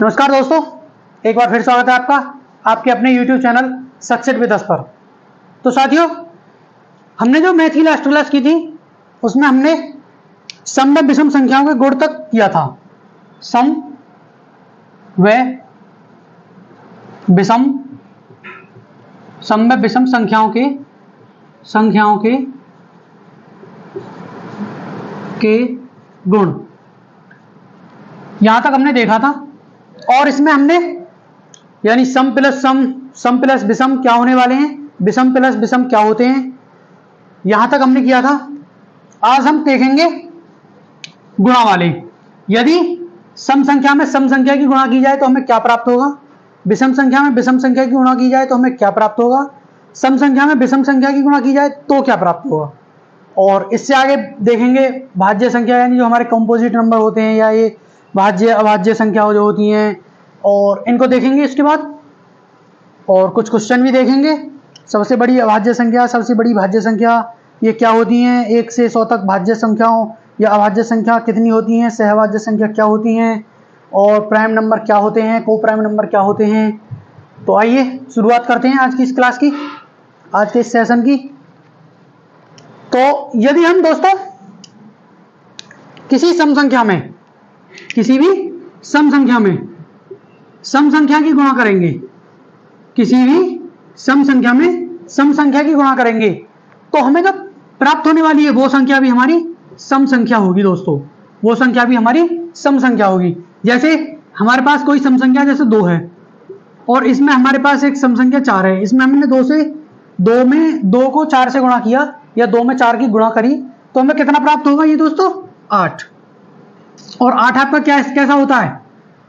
नमस्कार दोस्तों, एक बार फिर स्वागत है आपका आपके अपने YouTube channel success with us पर। तो साथियों, हमने जो मैथ की लास्ट क्लास की थी उसमें हमने सम व विषम संख्याओं के गुण तक किया था। सम व विषम संख्याओं के गुण, यहां तक हमने देखा था। और इसमें हमने यानी सम प्लस विषम क्या होने वाले हैं, विषम प्लस विषम क्या होते हैं, यहां तक हमने किया था। आज हम देखेंगे गुणा वाले। यदि सम संख्या में सम संख्या की गुणा की जाए तो हमें क्या प्राप्त होगा, विषम संख्या में विषम संख्या की गुणा की जाए तो हमें क्या प्राप्त होगा, सम संख्या में विषम संख्या की गुणा की जाए तो क्या प्राप्त होगा। और इससे आगे देखेंगे भाज्य संख्या, यानी जो हमारे कंपोजिट नंबर होते हैं या ये भाज्य अभाज्य संख्या जो होती हैं, और इनको देखेंगे इसके बाद। और कुछ क्वेश्चन भी देखेंगे। सबसे बड़ी अभाज्य संख्या, सबसे बड़ी भाज्य संख्या ये क्या होती हैं, 1 से 100 तक भाज्य संख्याओं या अभाज्य संख्या कितनी होती हैं, सहभाज्य संख्या क्या होती हैं, और प्राइम नंबर क्या होते हैं, को प्राइम नंबर क्या होते हैं। तो आइए शुरुआत करते हैं आज की इस क्लास की, आज के इस सेशन की। तो यदि हम दोस्तों किसी सम संख्या में, किसी भी सम संख्या में सम संख्या की गुणा करेंगे, किसी भी सम संख्या में सम संख्या की गुणा करेंगे तो हमें जब प्राप्त होने वाली है वो संख्या भी हमारी सम संख्या होगी दोस्तों, वो संख्या भी हमारी सम संख्या होगी। जैसे हमारे पास कोई सम संख्या जैसे 2 है और इसमें हमारे पास एक सम संख्या 4 है, इसमें हमने 2 को 4 से गुणा किया या 2 में 4 की गुणा करी तो हमें कितना प्राप्त होगा ये दोस्तों, 8। और 8 आपका कैसा होता है,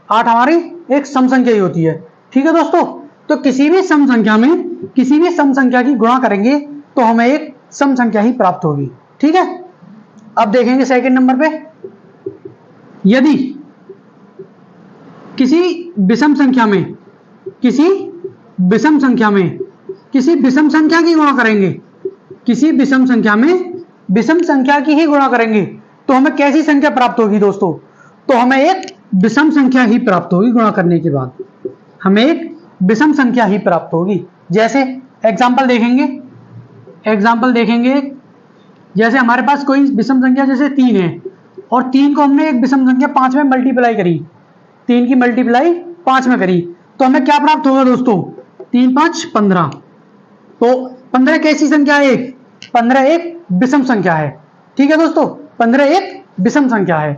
8 हमारी एक सम संख्या ही होती है। ठीक है दोस्तों, तो किसी भी सम संख्या में किसी भी सम संख्या की गुणा करेंगे तो हमें एक सम संख्या ही प्राप्त होगी। ठीक है, अब देखेंगे सेकंड नंबर पे। यदि किसी विषम संख्या में किसी विषम संख्या की गुणा करेंगे, किसी विषम संख्या में विषम संख्या की ही गुणा करेंगे तो हमें कैसी संख्या प्राप्त होगी दोस्तों, तो हमें एक विषम संख्या ही प्राप्त होगी। गुणा करने के बाद हमें एक विषम संख्या ही प्राप्त होगी। जैसे एग्जाम्पल देखेंगे, जैसे हमारे पास कोई विषम संख्या जैसे 3 है और 3 को हमने एक विषम संख्या 5 में मल्टीप्लाई करी, 3 की मल्टीप्लाई 5 में करी तो हमें क्या प्राप्त होगा दोस्तों, 3 5 15। तो 15 कैसी संख्या है, 15 एक विषम संख्या है। ठीक है दोस्तों, 15 एक विषम संख्या है।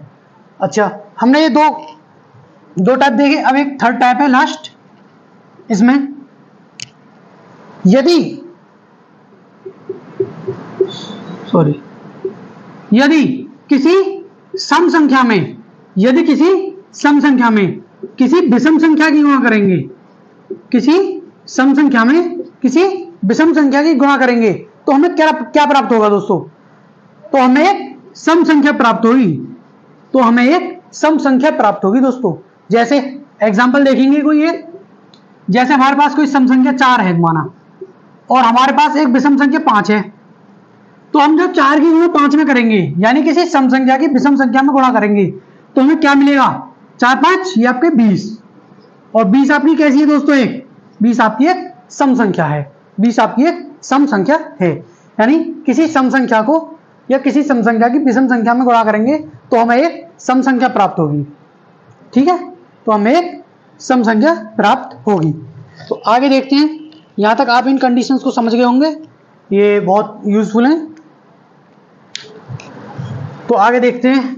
अच्छा, हमने ये दो टाइप देखे, अब एक थर्ड टाइप है लास्ट। इसमें यदि किसी सम संख्या में किसी विषम संख्या की गुणा करेंगे, किसी सम संख्या में किसी विषम संख्या की गुणा करेंगे तो हमें क्या प्राप्त होगा दोस्तों, तो हमें एक सम संख्या प्राप्त होगी दोस्तों। जैसे एग्जांपल देखेंगे कोई एक, जैसे हमारे पास कोई सम संख्या 4 है माना और हमारे पास एक विषम संख्या 5 है, तो हम जब 4 की गुणा 5 में करेंगे यानी किसी सम संख्या की विषम संख्या में गुणा करेंगे तो हमें क्या मिलेगा, 4 5 ये आपके 20। और 20 आपकी कैसी है दोस्तों, 20 आपकी एक सम संख्या है, 20 आपकी एक सम संख्या है। यानी किसी सम संख्या को या किसी सम संख्या की विषम संख्या में गुणा करेंगे तो हमें एक सम संख्या प्राप्त होगी। ठीक है, तो हमें एक सम संख्या प्राप्त होगी। तो आगे देखते हैं, यहां तक आप इन कंडीशंस को समझ गए होंगे, ये बहुत यूजफुल हैं। तो आगे देखते हैं,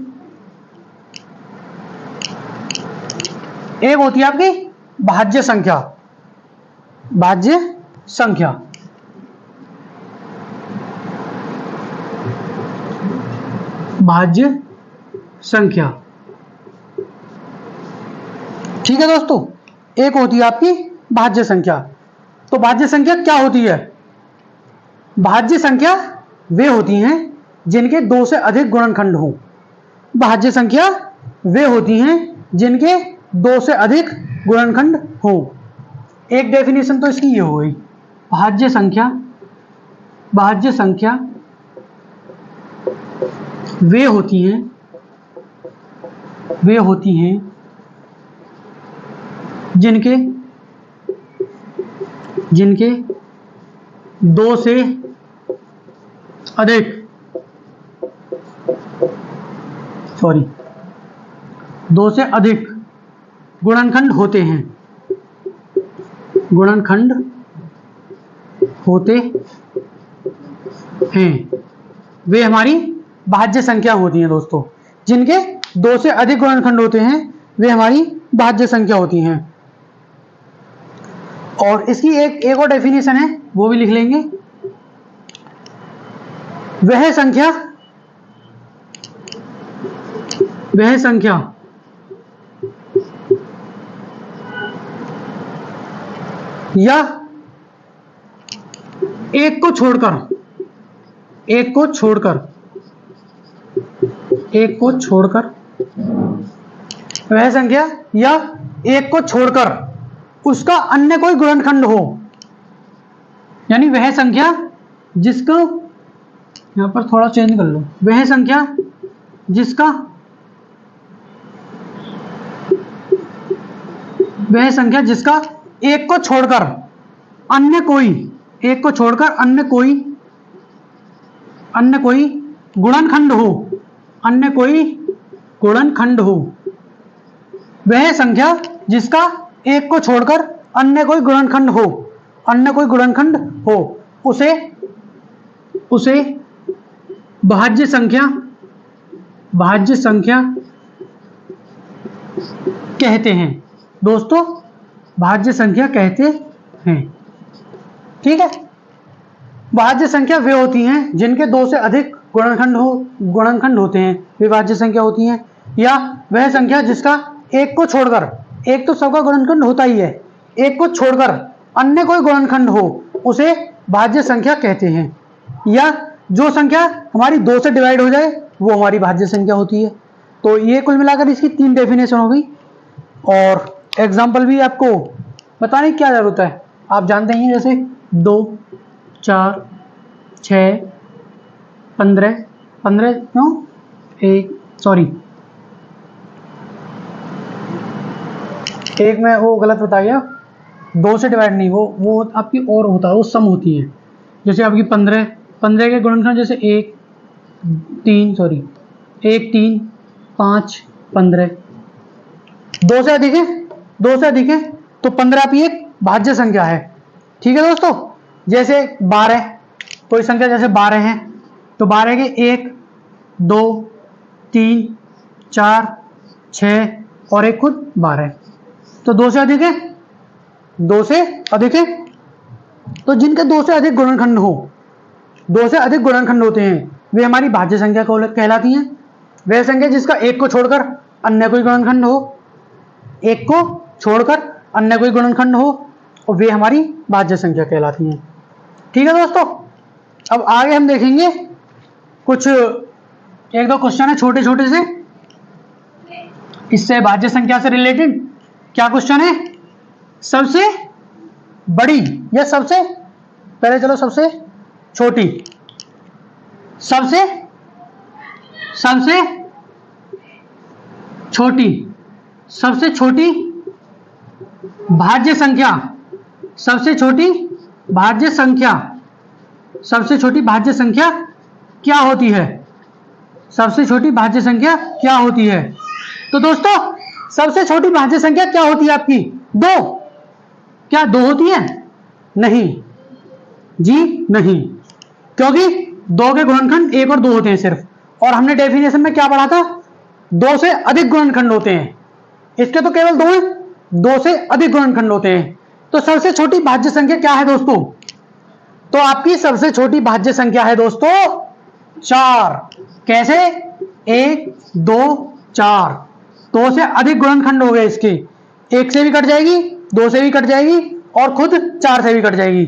एक होती है आपकी भाज्य संख्या। ठीक है दोस्तों, एक होती है आपकी भाज्य संख्या। तो भाज्य संख्या क्या होती है, भाज्य संख्या वे होती हैं जिनके 2 से अधिक गुणनखंड हों। भाज्य संख्या वे होती हैं जिनके 2 से अधिक गुणनखंड हों। एक डेफिनेशन तो इसकी ये हो गई, भाज्य संख्या वे होती हैं जिनके 2 से अधिक 2 से अधिक गुणनखंड होते हैं, वे हमारी भाज्य संख्या होती हैं दोस्तों। जिनके 2 से अधिक गुणनखंड होते हैं वे हमारी भाज्य संख्या होती हैं। और इसकी एक और डेफिनेशन है, वो भी लिख लेंगे। वह संख्या या एक को छोड़कर वह संख्या या एक को छोड़कर उसका अन्य कोई गुणनखंड हो, यानी वह संख्या जिसको, यहां पर थोड़ा चेंज कर लो, वह संख्या जिसका एक को छोड़कर अन्य कोई गुणनखंड हो, वह संख्या जिसका एक को छोड़कर अन्य कोई गुणनखंड हो, उसे भाज्य संख्या कहते हैं दोस्तों, भाज्य संख्या कहते हैं। ठीक है, भाज्य संख्या वे होती हैं जिनके 2 से अधिक गुणनखंड होते हैं, वे भाज्य संख्या होती हैं। या वह संख्या जिसका एक को छोड़कर, एक तो सबका गुणनखंड होता ही है, एक को छोड़कर अन्य कोई गुणनखंड हो, उसे भाज्य संख्या कहते हैं। या जो संख्या हमारी 2 से डिवाइड हो जाए वो हमारी भाज्य संख्या होती है। तो ये कुल मिलाकर इसकी 3 डेफिनेशन हो गई, और एग्जाम्पल भी आपको बताने की क्या जरूरत है, आप जानते ही हैं। जैसे 2, 4, 6, 15 क्यों, एक में वो गलत बता गया, 2 से डिवाइड नहीं, वो आपकी और होता है, वो सम होती है। जैसे आपकी 15 के गुणनखंड जैसे 1, 3, 5, 15, 2 से अधिक है तो 15 आपकी एक भाज्य संख्या है। ठीक है दोस्तों, जैसे 12, कोई संख्या जैसे 12 है तो 12 के 1, 2, 3, 4, 6 और एक खुद 12, तो 2 से अधिक है। तो जिनके 2 से अधिक गुणनखंड होते हैं वे हमारी भाज्य संख्या कहलाती हैं। वह संख्या जिसका एक को छोड़कर अन्य कोई गुणनखंड हो, और वे हमारी भाज्य संख्या कहलाती हैं। ठीक है दोस्तों, अब आगे हम देखेंगे कुछ 1-2 क्वेश्चन है छोटे से, इससे भाज्य संख्या से रिलेटेड। क्या क्वेश्चन है, सबसे बड़ी या सबसे छोटी, सबसे छोटी भाज्य संख्या क्या होती है? तो दोस्तों सबसे छोटी भाज्य संख्या क्या होती है आपकी? 2। क्या 2 होती है? नहीं जी, नहीं, क्योंकि 2 के गुणनखंड 1 और 2 होते हैं सिर्फ। और हमने डेफिनेशन में क्या पढ़ा था? 2 से अधिक गुणनखंड होते हैं। इसके तो केवल 2 हैं, 2 से अधिक गुणनखंड होते हैं। तो सबसे छोटी भाज्य संख्या क्या है दोस्तों? तो आपकी सबसे छोटी भाज्य संख्या है दोस्तों 4। कैसे? 1, 2, 4। 2 से अधिक गुणनखंड हो गए इसके, 1 से भी कट जाएगी, 2 से भी कट जाएगी और खुद 4 से भी कट जाएगी।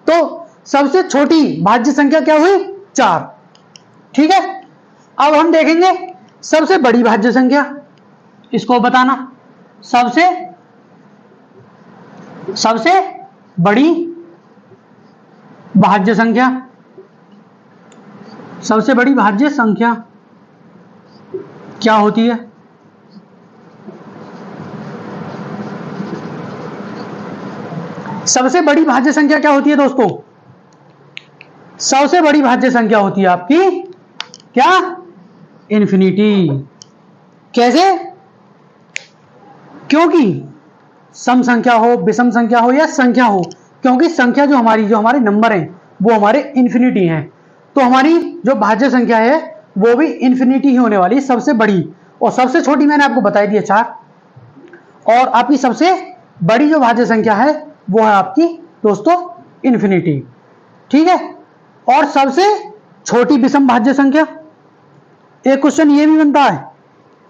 तो सबसे छोटी भाज्य संख्या क्या हुई? 4। ठीक है, अब हम देखेंगे सबसे बड़ी भाज्य संख्या, इसको बताना। सबसे बड़ी भाज्य संख्या, सबसे बड़ी भाज्य संख्या क्या होती है? सबसे बड़ी भाज्य संख्या क्या होती है दोस्तों? सबसे बड़ी भाज्य संख्या होती है आपकी क्या? इन्फिनिटी। कैसे? क्योंकि सम संख्या हो, विषम संख्या हो या संख्या हो, क्योंकि संख्या जो हमारे नंबर हैं वो हमारे इन्फिनिटी हैं, तो हमारी जो भाज्य संख्या है वो भी इन्फिनिटी ही होने वाली, सबसे बड़ी। और सबसे छोटी मैंने आपको बताई दी 4, और आपकी सबसे बड़ी जो भाज्य संख्या है वो है आपकी दोस्तों इन्फिनिटी। ठीक है। और सबसे छोटी विषम भाज्य संख्या, एक क्वेश्चन ये भी बनता है,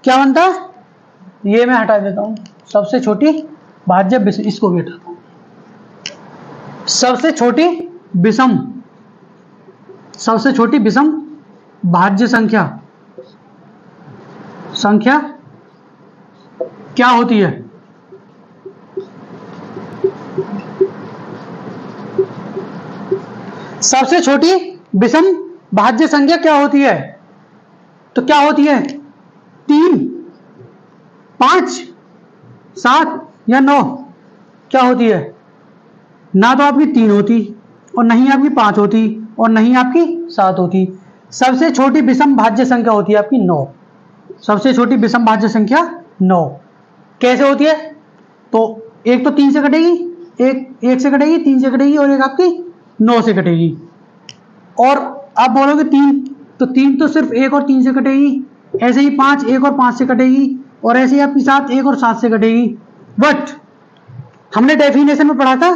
क्या बनता है? ये मैं हटा देता हूं, सबसे छोटी भाज्य विषम, इसको भी हटाता हूं। सबसे छोटी विषम भाज्य संख्या क्या होती है? सबसे छोटी विषम भाज्य संख्या क्या होती है? तो क्या होती है? 3, 5, 7 या 9? क्या होती है? ना तो आपकी 3 होती, और नहीं आपकी 5 होती, और नहीं आपकी 7 होती। सबसे छोटी विषम भाज्य संख्या होती है आपकी 9। सबसे छोटी विषम भाज्य संख्या 9। कैसे होती है? तो एक तो 3 से कटेगी, एक 1 से कटेगी, 3 से कटेगी, और एक आपकी 9 से कटेगी। और आप बोलोगे 3, तो 3 तो सिर्फ 1 और 3 से कटेगी। ऐसे ही 5 1 और 5 से कटेगी, और ऐसे ही आपकी 7 1 और 7 से कटेगी। बट हमने डेफिनेशन में पढ़ा था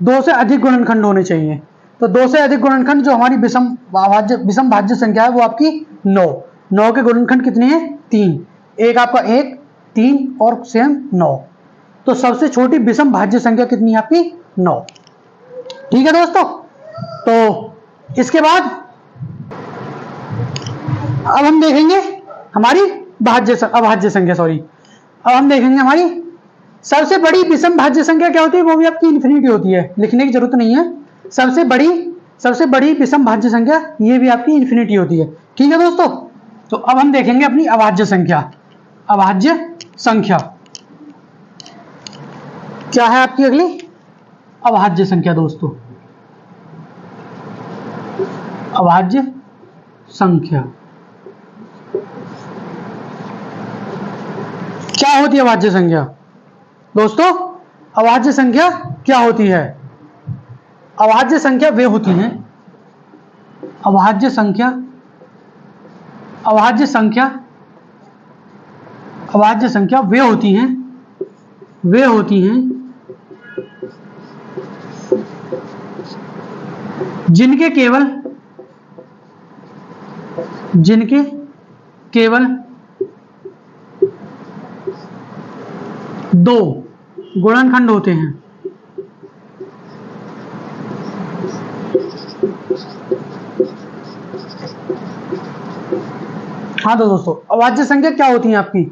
2 से अधिक गुणनखंड होने चाहिए। तो 2 से अधिक गुणनखंड जो हमारी विषम भाज्य संख्या है वो आपकी 9। 9 के गुणनखंड कितने हैं? 3। एक आपका 1, 3 और सेम 9। तो सबसे छोटी विषम भाज्य संख्या कितनी है आपकी? 9। ठीक है दोस्तों। तो इसके बाद अब हम देखेंगे हमारी अभाज्य संख्या, अब हम देखेंगे हमारी सबसे बड़ी विषम भाज्य संख्या क्या होती है? वो भी आपकी इन्फिनिटी होती है, लिखने की जरूरत नहीं है। सबसे बड़ी विषम भाज्य संख्या ये भी आपकी इन्फिनिटी होती है। ठीक है दोस्तों। तो अब हम देखेंगे अपनी अभाज्य संख्या क्या है आपकी अगली अभाज्य संख्या दोस्तों? अभाज्य संख्या क्या होती है? अभाज्य संख्या दोस्तों, अभाज्य संख्या क्या होती है? अभाज्य संख्या वे होती हैं, अभाज्य संख्या वे होती हैं जिनके केवल 2 गुणनखंड होते हैं। हाँ तो दोस्तों, अभाज्य संख्या क्या होती है आपकी?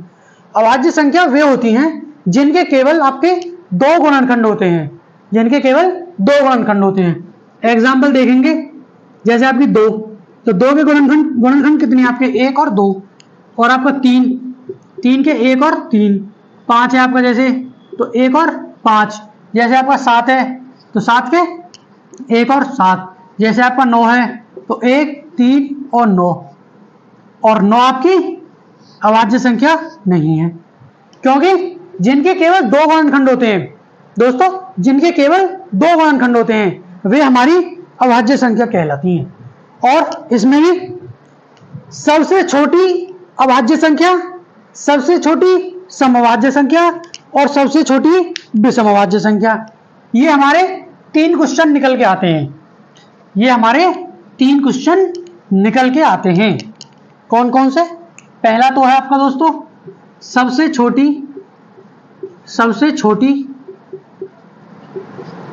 अभाज्य संख्या वे होती हैं जिनके केवल आपके 2 गुणनखंड होते हैं, एग्जाम्पल देखेंगे, जैसे आपकी 2, तो 2 के गुणनखंड कितने हैं आपके? 1 और 2, और आपका 3 के 1 और 3, 5 है आपका, जैसे तो 1 और 5, जैसे आपका 7 है तो 7 के 1 और 7, जैसे आपका 9 है तो 1 3 और 9, और 9 आपकी अभाज्य संख्या नहीं है, क्योंकि जिनके केवल 2 गुणनखंड होते हैं दोस्तों, जिनके केवल 2 गुणनखंड होते हैं वे हमारी अभाज्य संख्या कहलाती हैं। और इसमें भी सबसे छोटी अभाज्य संख्या, सबसे छोटी समअभाज्य संख्या और सबसे छोटी विषम अभाज्य संख्या, ये हमारे 3 क्वेश्चन निकल के आते हैं। कौन कौन से? पहला तो है आपका दोस्तों सबसे छोटी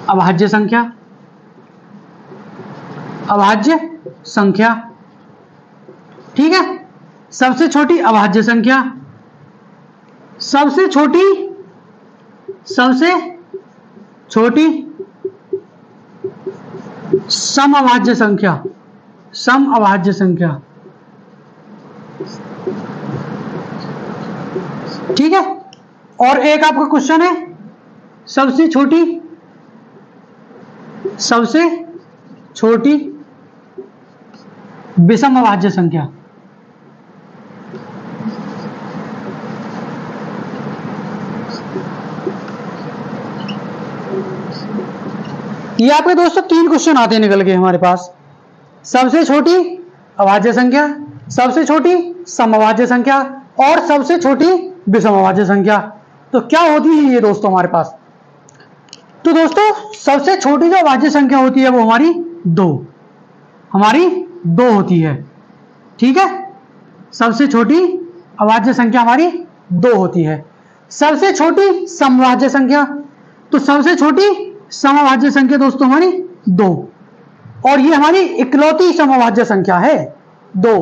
अभाज्य संख्या, ठीक है। सबसे छोटी अभाज्य संख्या, सबसे छोटी समअभाज्य संख्या, ठीक है। और एक आपका क्वेश्चन है सबसे छोटी सबसे छोटी विषम अभाज्य संख्या। ये आपके दोस्तों 3 क्वेश्चन आते निकल के हमारे पास। सबसे छोटी अभाज्य संख्या, सबसे छोटी समअभाज्य संख्या और सबसे छोटी विषम अभाज्य संख्या। तो क्या होती है ये दोस्तों हमारे पास? तो दोस्तों सबसे छोटी जो अभाज्य संख्या होती है वो हमारी 2 होती है। ठीक है, सबसे छोटी अभाज्य संख्या हमारी 2 होती है। सबसे छोटी समअभाज्य संख्या, तो सबसे छोटी समअभाज्य संख्या दोस्तों हमारी 2, और ये हमारी इकलौती समअभाज्य संख्या है 2।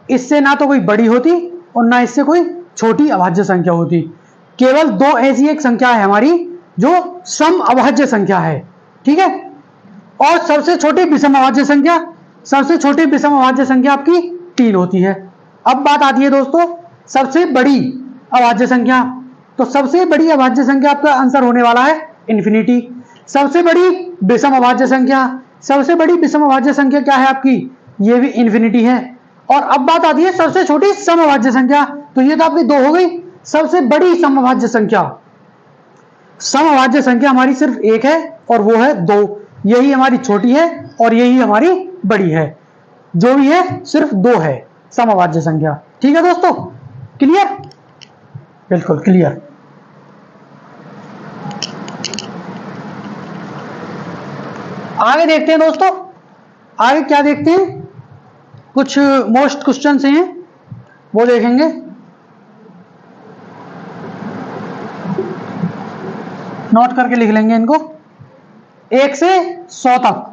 इससे ना तो कोई बड़ी होती और ना इससे कोई छोटी अभाज्य संख्या होती। केवल 2 ऐसी एक संख्या है हमारी जो समअभाज्य संख्या है। ठीक है, और सबसे छोटी विषम अभाज्य संख्या, सबसे छोटी विषम अभाज्य संख्या आपकी 3 होती है। अब बात आती है दोस्तों सबसे बड़ी अभाज्य संख्या। तो सबसे बड़ी अभाज्य संख्या आपका आंसर होने वाला है इन्फिनिटी। सबसे बड़ी विषम अभाज्य संख्या, सबसे बड़ी विषम अभाज्य संख्या क्या है आपकी? ये भी इन्फिनिटी है। और अब बात आती है सबसे छोटी समअभाज्य संख्या। तो ये तो आपकी 2 हो गई। सबसे बड़ी समअभाज्य संख्या, समअभाज्य संख्या हमारी सिर्फ एक है और वो है 2। यही हमारी छोटी है और यही हमारी बड़ी है। जो भी है सिर्फ 2 है समअभाज्य संख्या। ठीक है दोस्तों, क्लियर? बिल्कुल क्लियर। आगे देखते हैं दोस्तों, आगे क्या देखते हैं? कुछ मोस्ट क्वेश्चन हैं वो देखेंगे। नोट करके लिख लेंगे इनको। 1 से 100 तक,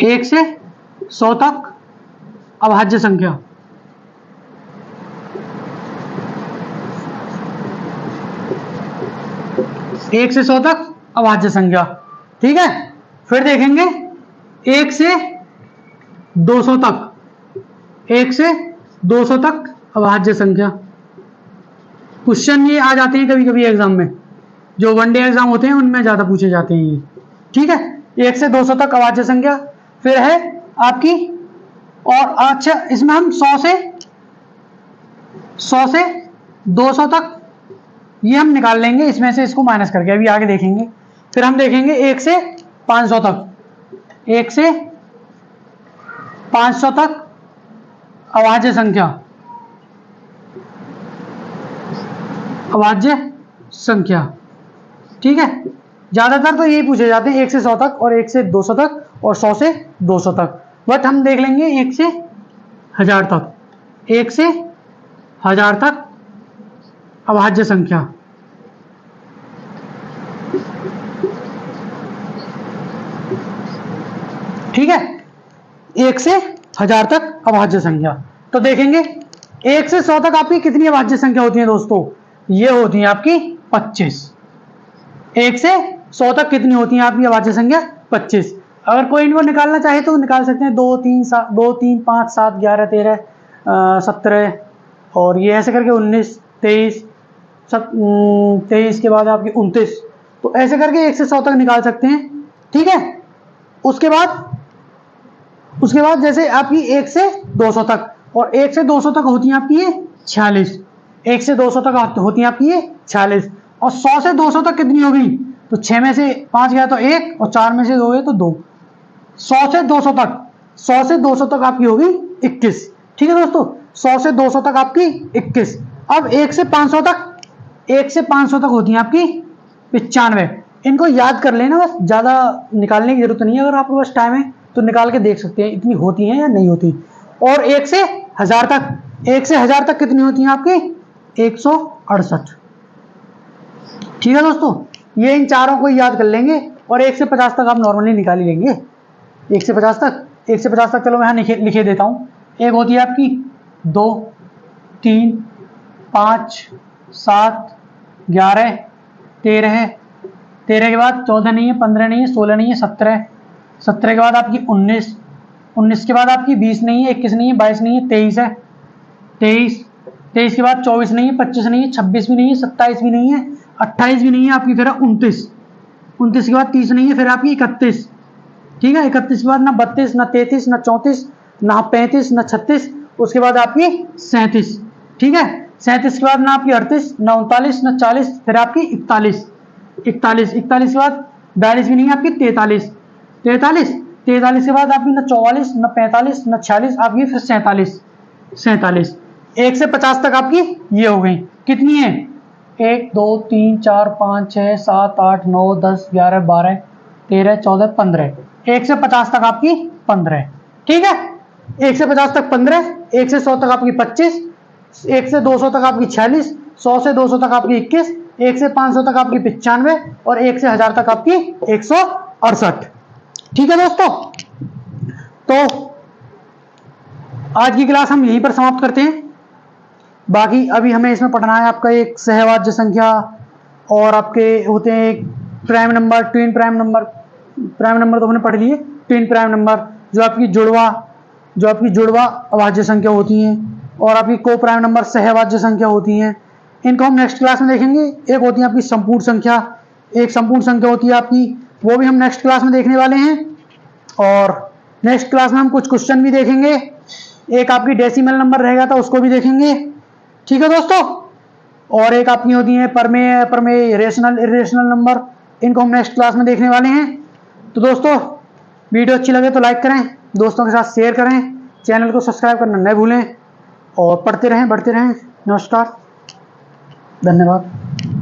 1 से 100 तक अभाज्य संख्या। एक से 100 तक अभाज्य संख्या। ठीक है, फिर देखेंगे 1 से 200 तक, 1 से 200 तक अभाज्य संख्या। क्वेश्चन ये आ जाते हैं कभी कभी एग्जाम में, जो वनडे एग्जाम होते हैं उनमें ज्यादा पूछे जाते हैं ये। ठीक है, 1 से 200 तक अभाज्य संख्या। फिर है आपकी, और अच्छा इसमें हम 100 से 200 तक ये हम निकाल लेंगे, इसमें से इसको माइनस करके अभी आगे देखेंगे। फिर हम देखेंगे 1 से 500 तक, 1 से 500 तक अभाज्य संख्या, अभाज्य संख्या। ठीक है, ज्यादातर तो यही पूछे जाते हैं 1 से 100 तक और 1 से 200 तक और 100 से 200 तक। बट हम देख लेंगे 1 से 1000 तक, 1 से 1000 तक अभाज्य संख्या। ठीक है, 1 से 1000 तक अभाज्य संख्या। तो देखेंगे 1 से 100 तक आपकी कितनी अभाज्य संख्या होती है दोस्तों? ये होती है आपकी 25। 1 से 100 तक कितनी होती है आपकी अभाज्य संख्या? 25। अगर कोई इनको निकालना चाहे तो निकाल सकते हैं। 2 3 5 7 11 13 17 और ये ऐसे करके 19 23 23 के बाद आपकी 29। तो ऐसे करके 1 से 100 तक निकाल सकते हैं। ठीक है, उसके बाद जैसे आपकी 1 से 200 तक, और 1 से 200 तक होती है आपकी ये 46। 1 से 200 तक होती है आपकी ये 46। और 100 से 200 तक कितनी होगी? तो 6 में से 5 गया तो 1 और 4 में से 2 गए तो 2। 100 से 200 तक, 100 से 200 तक आपकी होगी 21। ठीक है दोस्तों, 100 से 200 तक आपकी 21। अब 1 से 500 तक, 1 से 500 तक होती है आपकी 95। इनको याद कर लेना बस, ज़्यादा निकालने की जरूरत नहीं है। अगर आपके पास टाइम है तो निकाल के देख सकते हैं इतनी होती हैं या नहीं होती। और 1 से 1000 तक, 1 से 1000 तक कितनी होती है आपकी? 168। ठीक है दोस्तों, ये इन चारों को याद कर लेंगे। और 1 से 50 तक आप नॉर्मली निकाल ही लेंगे। 1 से 50 तक, 1 से 50 तक चलो मैं यहाँ लिखे देता हूँ। एक होती है आपकी 2 3 5 7 11 13 13 के बाद 14 नहीं है, 15 नहीं है, 16 नहीं है, 17 17 के बाद आपकी 19 19 के बाद आपकी 20 नहीं है, 21 नहीं है, 22 नहीं है, 23 है, 23 के बाद 24 नहीं है, 25 नहीं है, 26 भी नहीं है, 27 भी नहीं है, 28 भी नहीं है, आपकी फिर है 29। 29 के बाद 30 नहीं है, फिर आपकी 31, ठीक है। 31 के बाद ना 32, ना 33, ना 34, ना 35, ना 36, उसके बाद आपकी 37, ठीक है। 37 के बाद ना आपकी 38, ना 39, ना 40, फिर आपकी 41, 41 के बाद 42 भी नहीं है आपकी 43, 43 के बाद आपकी ना 44, ना 45, ना 46, आपकी फिर 47, 1 से 50 तक आपकी ये हो गई। कितनी है? 1 2 3 4 5 6 7 8 9 10 11 12 13 14 15, 1 से 50 तक आपकी 15, ठीक है। 1 से 50 तक 15, 1 से 100 तक आपकी 25, 1 से 200 तक आपकी 46, 100 से 200 तक आपकी 21, 1 से 500 तक आपकी 95 और 1 से 1000 तक आपकी 168, ठीक है दोस्तों। तो आज की क्लास हम यहीं पर समाप्त करते हैं। बाकी अभी हमें इसमें पढ़ना है आपका एक सहवाज्य संख्या, और आपके होते हैं एक prime number, twin prime number. Prime number तो हमने पढ़ लिए, ट्विन प्राइम नंबर जो आपकी जुड़वा अभाज्य संख्या होती हैं, और आपकी को प्राइम नंबर सहवाज्य संख्या होती हैं। इनको हम नेक्स्ट क्लास में देखेंगे। एक होती है आपकी संपूर्ण संख्या, एक संपूर्ण संख्या होती है आपकी, वो भी हम नेक्स्ट क्लास में देखने वाले हैं। और नेक्स्ट क्लास में हम कुछ क्वेश्चन भी देखेंगे, एक आपकी डेसिमल नंबर रहेगा तो उसको भी देखेंगे, ठीक है दोस्तों। और एक आपकी होती है प्रमेय, रेशनल, इरेशनल नंबर, इनको हम नेक्स्ट क्लास में देखने वाले हैं। तो दोस्तों वीडियो अच्छी लगे तो लाइक करें, दोस्तों के साथ शेयर करें, चैनल को सब्सक्राइब करना न भूलें, और पढ़ते रहें, बढ़ते रहें। नमस्कार, धन्यवाद।